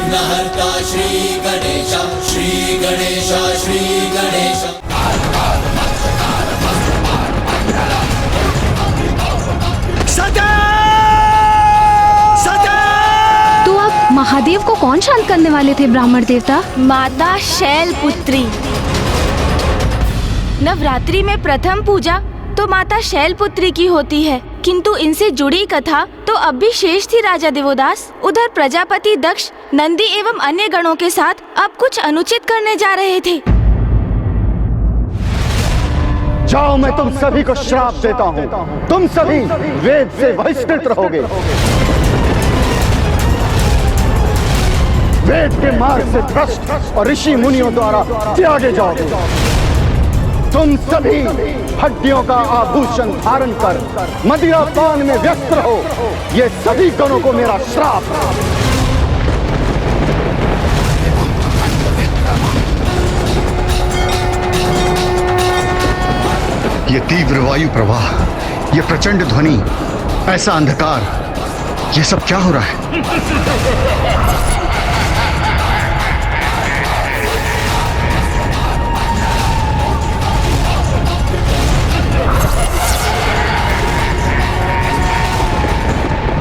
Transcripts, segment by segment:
विघ्नहर्ता श्री गणेश, श्री गणेश, श्री गणेश। तो अब महादेव को कौन शांत करने वाले थे ब्राह्मण देवता? माता शैलपुत्री। नवरात्रि में प्रथम पूजा तो माता शैलपुत्री की होती है, किंतु इनसे जुड़ी कथा तो अब भी शेष थी राजा देवोदास। उधर प्रजापति दक्ष नंदी एवं अन्य गणों के साथ अब कुछ अनुचित करने जा रहे थे। जाओ, मैं तुम सभी को श्राप देता हूँ। तुम सभी वेद से बहिष्कृत रहोगे। वेद के मार्ग से भ्रष्ट और ऋषि मुनियों द्वारा त्यागे जाओगे। तुम सभी हड्डियों का आभूषण धारण कर मदिरा पान में व्यस्त रहो। ये सभी गणों को मेरा श्राप। ये तीव्र वायु प्रवाह, ये प्रचंड ध्वनि, ऐसा अंधकार, ये सब क्या हो रहा है?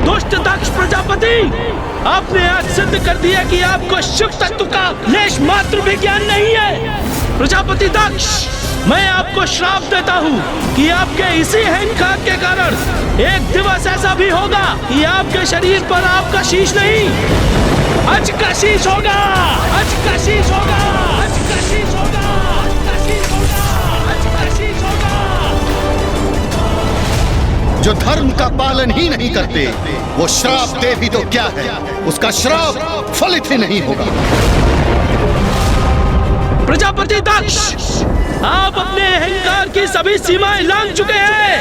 दुष्ट दक्ष प्रजापति, आपने आज सिद्ध कर दिया कि आपको शिव तत्व का लेश मात्र भी ज्ञान नहीं है। प्रजापति दक्ष, मैं आपको श्राप देता हूँ कि आपके इसी अहंकार के कारण एक दिवस ऐसा भी होगा कि आपके शरीर पर आपका शीश नहीं, अज का शीश होगा, अज का शीश होगा, अज का शीश होगा, अज का शीश होगा, अज का शीश होगा। जो धर्म का पालन ही नहीं करते, वो श्राप दे भी तो क्या है, उसका श्राप फलित ही नहीं होगा। प्रजापति दक्ष, आप अपने अहंकार की सभी सीमाएं लांघ चुके हैं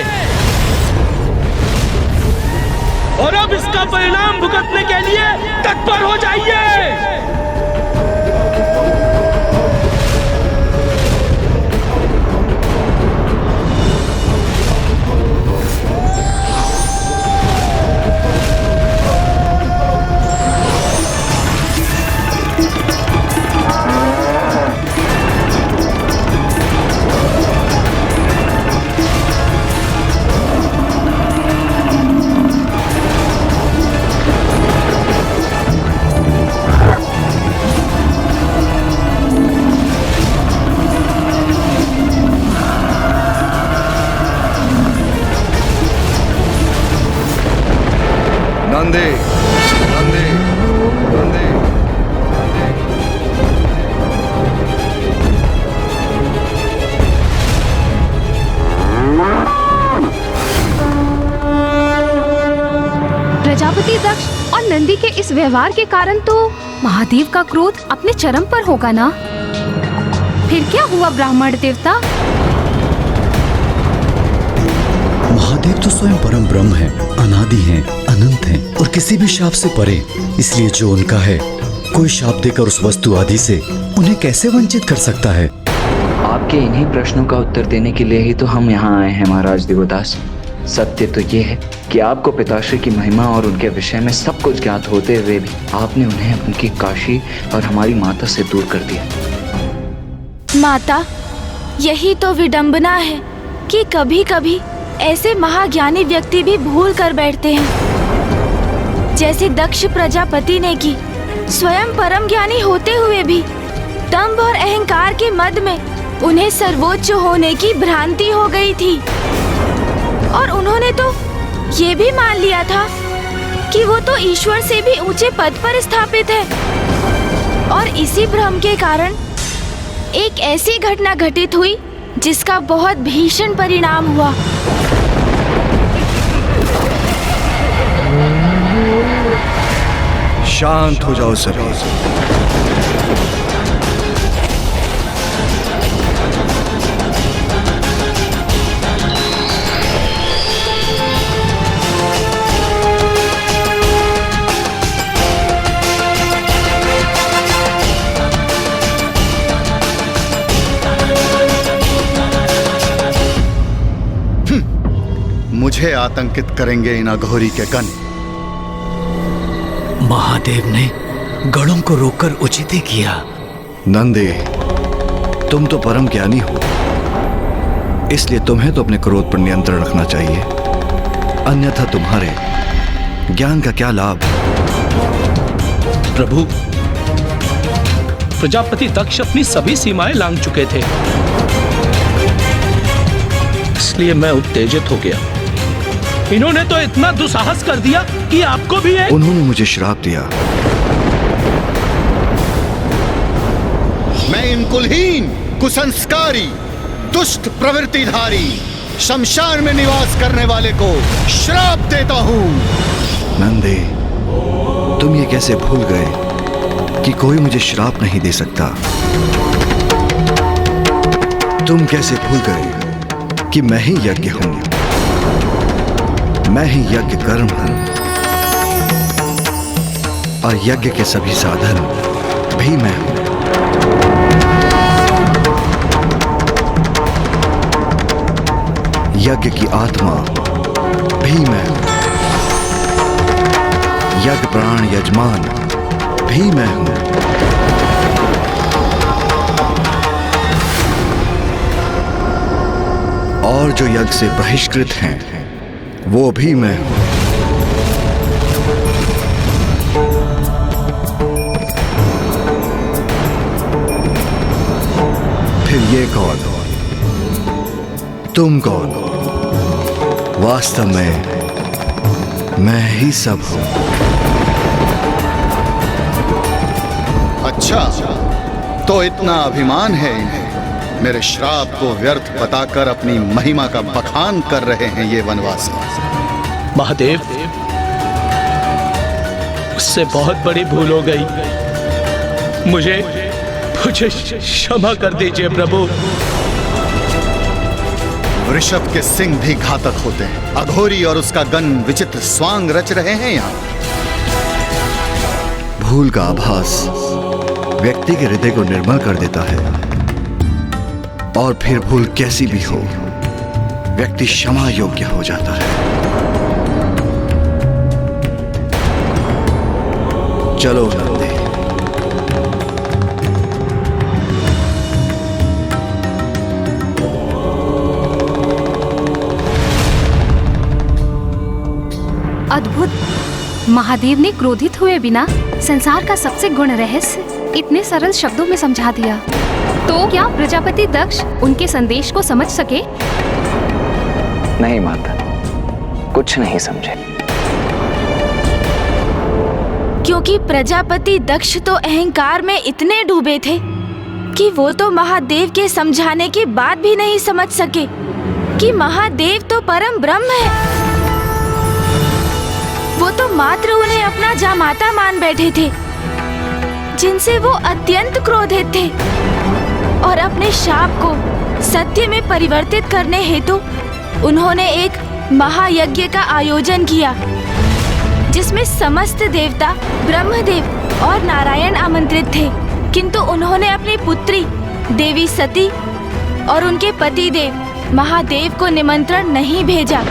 और अब इसका परिणाम भुगतने के लिए तत्पर हो जाइए। नंदे, नंदे, नंदे। प्रजापति दक्ष और नंदी के इस व्यवहार के कारण तो महादेव का क्रोध अपने चरम पर होगा ना? फिर क्या हुआ ब्राह्मण देवता? महादेव तो स्वयं परम ब्रह्म है, अनादि हैं, अनंत हैं और किसी भी शाप से परे। इसलिए जो उनका है, कोई शाप देकर उस वस्तु आदि से उन्हें कैसे वंचित कर सकता है? आपके इन्हीं प्रश्नों का उत्तर देने के लिए ही तो हम यहाँ आए हैं महाराज देवदास। सत्य तो ये है कि आपको पिताश्री की महिमा और उनके विषय में सब कुछ ज्ञात होते हुए भी आपने उन्हें उनकी काशी और हमारी माता से दूर कर दिया। माता, यही तो विडंबना है कि कभी कभी ऐसे महाज्ञानी व्यक्ति भी भूल कर बैठते हैं, जैसे दक्ष प्रजापति ने की। स्वयं परम ज्ञानी होते हुए भी दंभ और अहंकार के मद में उन्हें सर्वोच्च होने की भ्रांति हो गई थी और उन्होंने तो ये भी मान लिया था कि वो तो ईश्वर से भी ऊंचे पद पर स्थापित है। और इसी भ्रम के कारण एक ऐसी घटना घटित हुई जिसका बहुत भीषण परिणाम हुआ। शांत हो जाओ सभी। मुझे आतंकित करेंगे इन अघोरी के गण। महादेव ने गढ़ों को रोककर उचित ही किया। नंदे, तुम तो परम ज्ञानी हो, इसलिए तुम्हें तो अपने क्रोध पर नियंत्रण रखना चाहिए, अन्यथा तुम्हारे ज्ञान का क्या लाभ। प्रभु, प्रजापति दक्ष अपनी सभी सीमाएं लांघ चुके थे, इसलिए मैं उत्तेजित हो गया। इन्होंने तो इतना दुस्साहस कर दिया कि आपको भी एक... उन्होंने मुझे श्राप दिया। मैं इन कुलहीन, कुसंस्कारी, दुष्ट प्रवृत्तिधारी, शमशान में निवास करने वाले को श्राप देता हूं। नंदे, तुम ये कैसे भूल गए कि कोई मुझे श्राप नहीं दे सकता? तुम कैसे भूल गए कि मैं ही यज्ञ हूं, मैं ही यज्ञ कर्म हूं, और यज्ञ के सभी साधन भी मैं हूं। यज्ञ की आत्मा भी मैं हूं, यज्ञ प्राण यजमान भी मैं हूं। और जो यज्ञ से बहिष्कृत हैं, वो भी मैं हूं। फिर ये कौन? तुम कौन? वास्तव में मैं ही सब हूं। अच्छा, तो इतना अभिमान है इन्हें, मेरे श्राप को व्यर्थ बताकर अपनी महिमा का बखान कर रहे हैं ये वनवासी। महादेव, उससे बहुत बड़ी भूल हो गई, मुझे क्षमा कर दीजिए प्रभु। ऋषभ के सिंह भी घातक होते हैं। अघोरी और उसका गण विचित्र स्वांग रच रहे हैं यहाँ। भूल का आभास व्यक्ति के हृदय को निर्मल कर देता है, और फिर भूल कैसी भी हो, व्यक्ति क्षमा योग्य हो जाता है। चलो नंदे, अद्भुत। महादेव ने क्रोधित हुए बिना संसार का सबसे गुण रहस्य इतने सरल शब्दों में समझा दिया। तो क्या प्रजापति दक्ष उनके संदेश को समझ सके? नहीं माता, कुछ नहीं समझे। क्योंकि प्रजापति दक्ष तो अहंकार में इतने डूबे थे कि वो तो महादेव के समझाने के बाद भी नहीं समझ सके कि महादेव तो परम ब्रह्म है। वो तो मात्र उन्हें अपना जामाता मान बैठे थे, जिनसे वो अत्यंत क्रोधित थे, और अपने शाप को सत्य में परिवर्तित करने हेतु उन्होंने एक महायज्ञ का आयोजन किया, जिसमें समस्त देवता, ब्रह्मदेव और नारायण आमंत्रित थे। किंतु उन्होंने अपनी पुत्री देवी सती और उनके पति देव महादेव को निमंत्रण नहीं भेजा।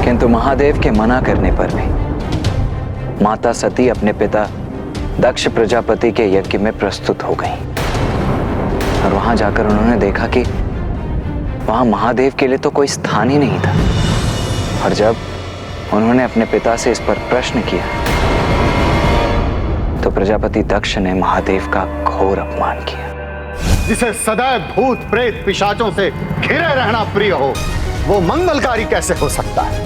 किंतु महादेव के मना करने पर भी माता सती अपने पिता दक्ष प्रजापति के यज्ञ में प्रस्तुत हो गईं, और वहां जाकर उन्होंने देखा कि वहां महादेव के लिए तो कोई स्थान ही नहीं था। और जब उन्होंने अपने पिता से इस पर प्रश्न किया, तो प्रजापति दक्ष ने महादेव का घोर अपमान किया। जिसे सदैव भूत प्रेत पिशाचों से घिरे रहना प्रिय हो, वो मंगलकारी कैसे हो सकता है?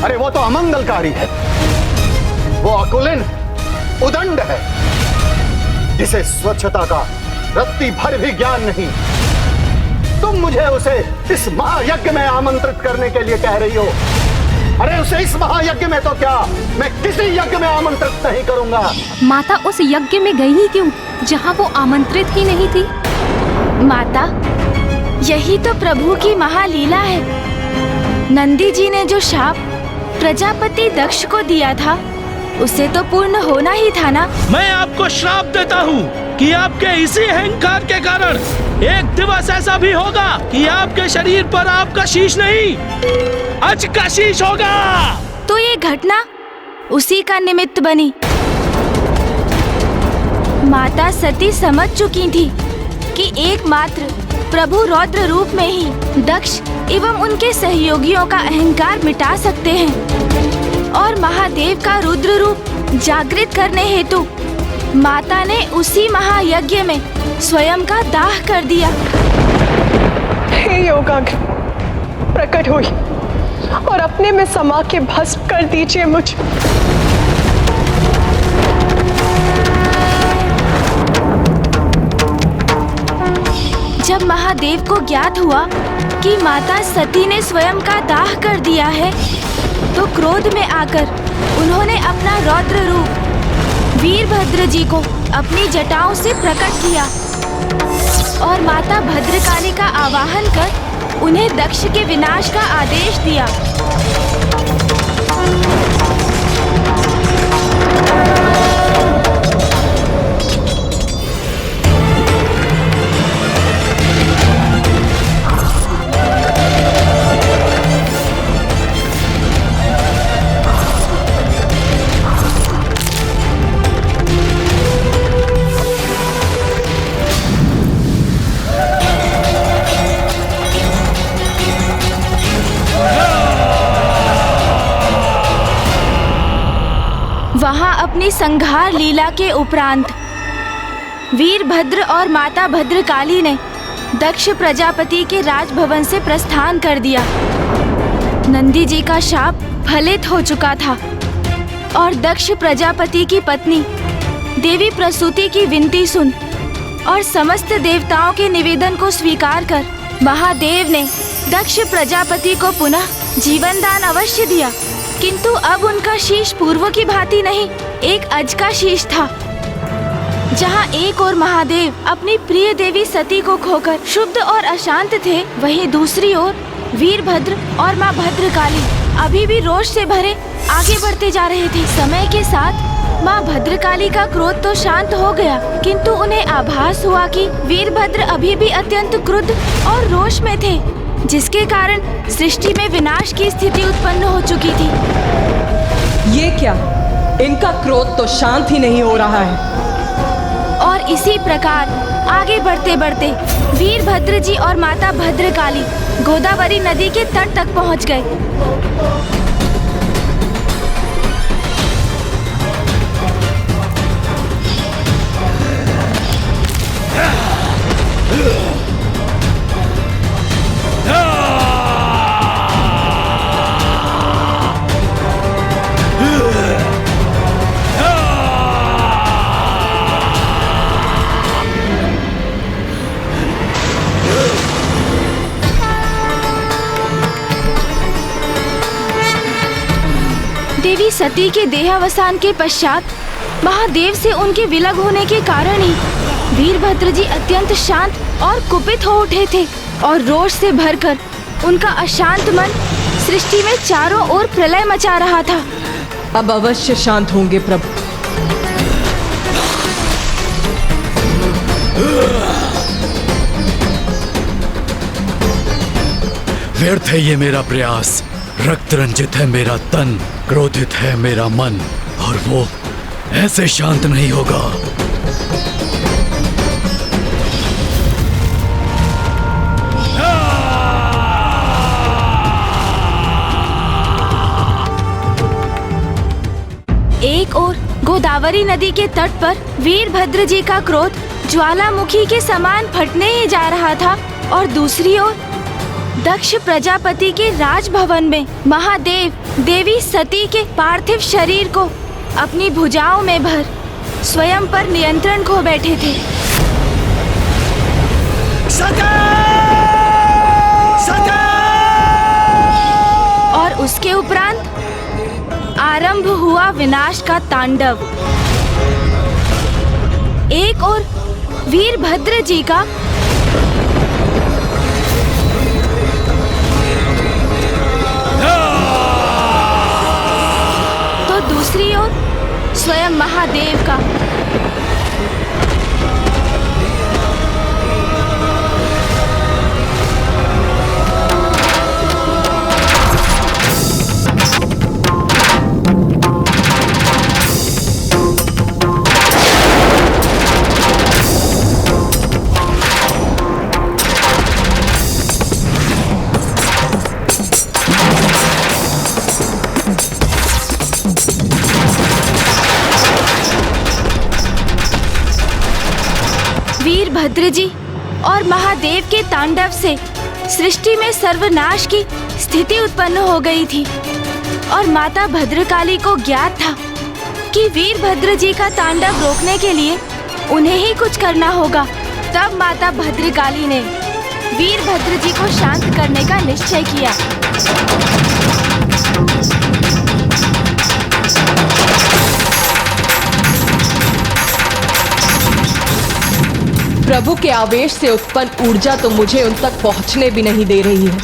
अरे वो तो अमंगलकारी है। वो अकुलिन, उदंड है, जिसे स्वच्छता का रत्ती भर भी ज्ञान नहीं। तुम मुझे उसे इस महायज्ञ में आमंत्रित करने के लिए कह रही हो। अरे उसे इस महायज्ञ में तो क्या, मैं किसी यज्ञ में आमंत्रित नहीं करूंगा। माता उस यज्ञ में गई ही क्यों, जहाँ वो आमंत्रित ही नहीं थी? माता, यही तो प्रभु की महालीला है। नंदी जी ने जो शाप प्रजापति दक्ष को दिया था, उसे तो पूर्ण होना ही था ना। मैं आपको श्राप देता हूँ कि आपके इसी अहंकार के कारण एक दिवस ऐसा भी होगा कि आपके शरीर पर आपका शीश नहीं, अज का शीश होगा। तो ये घटना उसी का निमित्त बनी। माता सती समझ चुकी थी कि एकमात्र प्रभु रौद्र रूप में ही दक्ष एवं उनके सहयोगियों का अहंकार मिटा सकते हैं और महादेव का रुद्र रूप जागृत करने हेतु माता ने उसी महायज्ञ में स्वयं का दाह कर दिया। हे योगाग्र, प्रकट हुई और अपने में समा के भस्म कर दीजिए मुझे। जब महादेव को ज्ञात हुआ कि माता सती ने स्वयं का दाह कर दिया है, तो क्रोध में आकर उन्होंने अपना रौद्र रूप वीरभद्र जी को अपनी जटाओं से प्रकट किया और माता भद्रकाली का आवाहन कर उन्हें दक्ष के विनाश का आदेश दिया। वहां अपनी संहार लीला के उपरांत वीरभद्र और माता भद्रकाली ने दक्ष प्रजापति के राजभवन से प्रस्थान कर दिया। नंदी जी का शाप फलित हो चुका था और दक्ष प्रजापति की पत्नी देवी प्रसूति की विनती सुन और समस्त देवताओं के निवेदन को स्वीकार कर महादेव ने दक्ष प्रजापति को पुनः जीवन दान अवश्य दिया, किंतु अब उनका शीश पूर्व की भांति नहीं, एक अज का शीश था। जहां एक और महादेव अपनी प्रिय देवी सती को खोकर शुद्ध और अशांत थे, वहीं दूसरी ओर वीरभद्र और मां भद्रकाली अभी भी रोष से भरे आगे बढ़ते जा रहे थे। समय के साथ मां भद्रकाली का क्रोध तो शांत हो गया, किंतु उन्हें आभास हुआ कि वीरभद्र अभी भी अत्यंत क्रुद्ध और रोष में थे, जिसके कारण सृष्टि में विनाश की स्थिति उत्पन्न हो चुकी थी। ये क्या? इनका क्रोध तो शांत ही नहीं हो रहा है। और इसी प्रकार आगे बढ़ते बढ़ते वीरभद्र जी और माता भद्रकाली गोदावरी नदी के तट तक पहुंच गए। देवी सती के देहावसान के पश्चात महादेव से उनके विलग होने के कारण ही वीरभद्र जी अत्यंत शांत और कुपित हो उठे थे और रोष से भरकर उनका अशांत मन सृष्टि में चारों ओर प्रलय मचा रहा था। अब अवश्य शांत होंगे प्रभु। व्यर्थ है ये मेरा प्रयास, रक्त रंजित है मेरा तन, क्रोधित है मेरा मन, और वो ऐसे शांत नहीं होगा। एक ओर गोदावरी नदी के तट पर वीरभद्र जी का क्रोध ज्वालामुखी के समान फटने ही जा रहा था और दूसरी ओर दक्ष प्रजापति के राजभवन में महादेव देवी सती के पार्थिव शरीर को अपनी भुजाओं में भर स्वयं पर नियंत्रण खो बैठे थे। और उसके उपरांत आरंभ हुआ विनाश का तांडव। एक और वीरभद्र जी का तो दूसरी ओर स्वयं महादेव का। वीरभद्र जी और महादेव के तांडव से सृष्टि में सर्वनाश की स्थिति उत्पन्न हो गई थी और माता भद्रकाली को ज्ञात था कि वीरभद्र जी का तांडव रोकने के लिए उन्हें ही कुछ करना होगा। तब माता भद्रकाली ने वीरभद्र जी को शांत करने का निश्चय किया। प्रभु के आवेश से उत्पन्न ऊर्जा तो मुझे उन तक पहुंचने भी नहीं दे रही है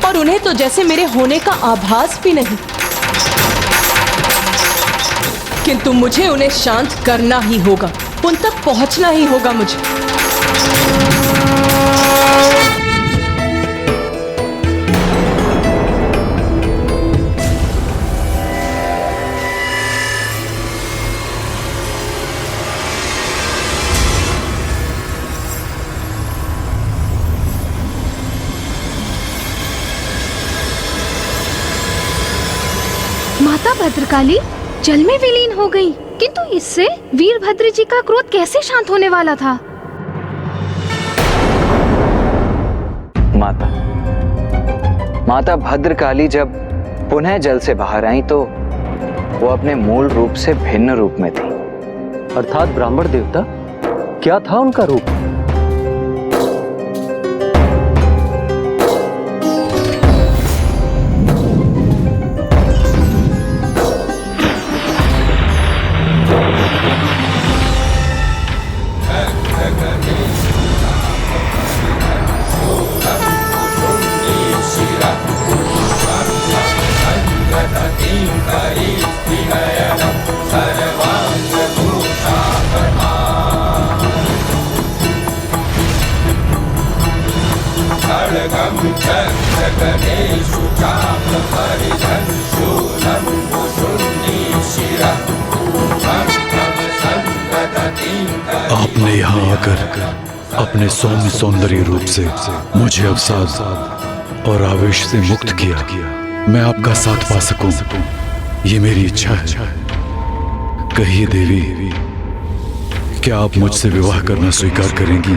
और उन्हें तो जैसे मेरे होने का आभास भी नहीं। किंतु मुझे उन्हें शांत करना ही होगा, उन तक पहुंचना ही होगा मुझे। माता भद्रकाली जल में विलीन हो गई, किंतु इससे वीरभद्र जी का क्रोध कैसे शांत होने वाला था? माता भद्रकाली जब पुनः जल से बाहर आई तो वो अपने मूल रूप से भिन्न रूप में थी। अर्थात ब्राह्मण देवता, क्या था उनका रूप? आपने यहाँ आकर अपने सौम्य सौंदर्य रूप से मुझे अवसाद और आवेश से मुक्त किया। मैं आपका साथ पा सकूं, ये मेरी इच्छा है। कहिए देवी, क्या आप मुझसे विवाह करना स्वीकार करेंगी?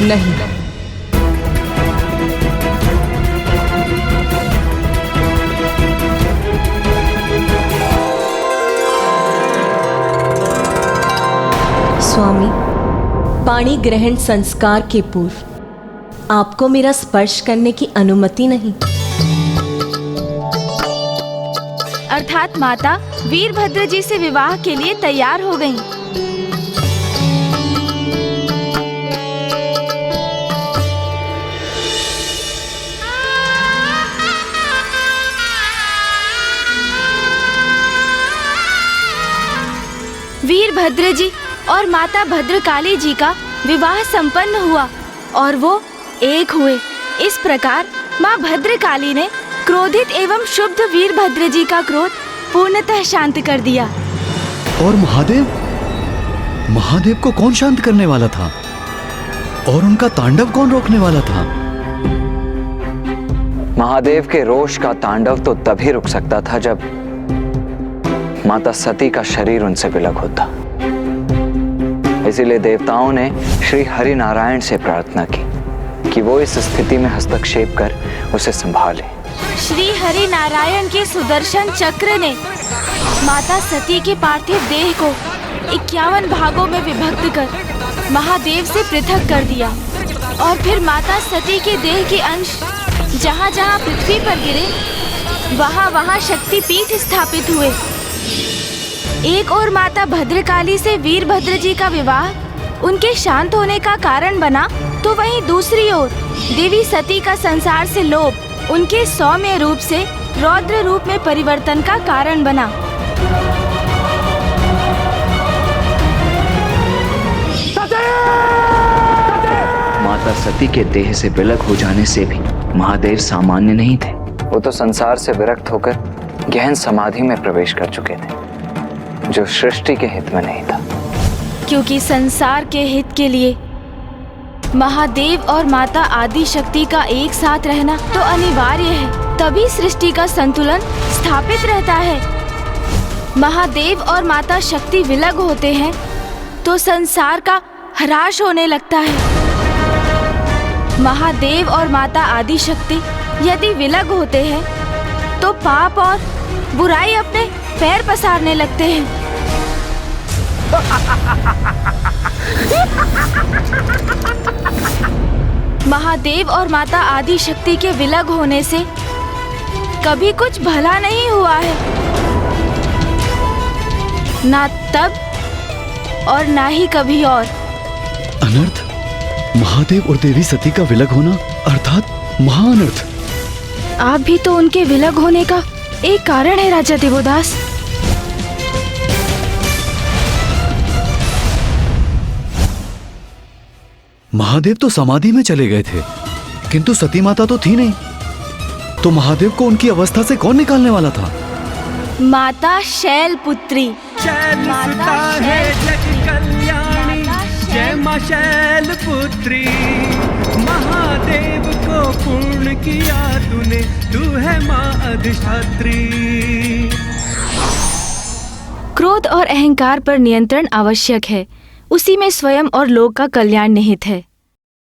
नहीं। स्वामी, पाणी ग्रहण संस्कार के पूर्व आपको मेरा स्पर्श करने की अनुमति नहीं। अर्थात माता वीरभद्र जी से विवाह के लिए तैयार हो गईं। वीरभद्र जी और माता भद्रकाली जी का विवाह संपन्न हुआ और वो एक हुए। इस प्रकार माँ भद्रकाली ने क्रोधित एवं शुद्ध वीरभद्र जी का क्रोध पूर्णतः शांत कर दिया। और महादेव को कौन शांत करने वाला था? और उनका तांडव कौन रोकने वाला था? महादेव के रोष का तांडव तो तभी रुक सकता था जब माता सती का शरीर उनसे विलग होता। इसीलिए देवताओं ने श्री हरि नारायण से प्रार्थना की कि वो इस स्थिति में हस्तक्षेप कर उसे संभाले। श्री हरि नारायण के सुदर्शन चक्र ने माता सती के पार्थिव देह को 51 भागों में विभक्त कर महादेव से पृथक कर दिया और फिर माता सती के देह के अंश जहाँ जहाँ पृथ्वी पर गिरे वहाँ वहाँ शक्तिपीठ स्थापित हुए। एक और माता भद्रकाली से वीरभद्र जी का विवाह उनके शांत होने का कारण बना, तो वहीं दूसरी ओर देवी सती का संसार से लोभ उनके सौम्य रूप से रौद्र रूप में परिवर्तन का कारण बना। माता सती के देह से विलग हो जाने से भी महादेव सामान्य नहीं थे। वो तो संसार से विरक्त होकर गहन समाधि में प्रवेश कर चुके थे, जो सृष्टि के हित में नहीं था। क्योंकि संसार के हित के लिए महादेव और माता आदि शक्ति का एक साथ रहना तो अनिवार्य है, तभी सृष्टि का संतुलन स्थापित रहता है। महादेव और माता शक्ति विलग होते हैं तो संसार का ह्रास होने लगता है। महादेव और माता आदि शक्ति यदि विलग होते हैं तो पाप और बुराई अपने पैर पसारने लगते हैं। महादेव और माता आदि शक्ति के विलग होने से कभी कुछ भला नहीं हुआ है, ना तब और ना ही कभी और। अनर्थ? महादेव और देवी सती का विलग होना अर्थात महाअनर्थ। आप भी तो उनके विलग होने का एक कारण है राजा देवोदास। महादेव तो समाधि में चले गए थे, किंतु सती माता तो थी नहीं, तो महादेव को उनकी अवस्था से कौन निकालने वाला था? माता शैलपुत्री। शैलसुता है जग कल्याणी, जय मां शैलपुत्री। महादेव को पूर्ण किया तूने, तू है मां अधिष्ठात्री। क्रोध और अहंकार पर नियंत्रण आवश्यक है, उसी में स्वयं और लोक का कल्याण निहित है।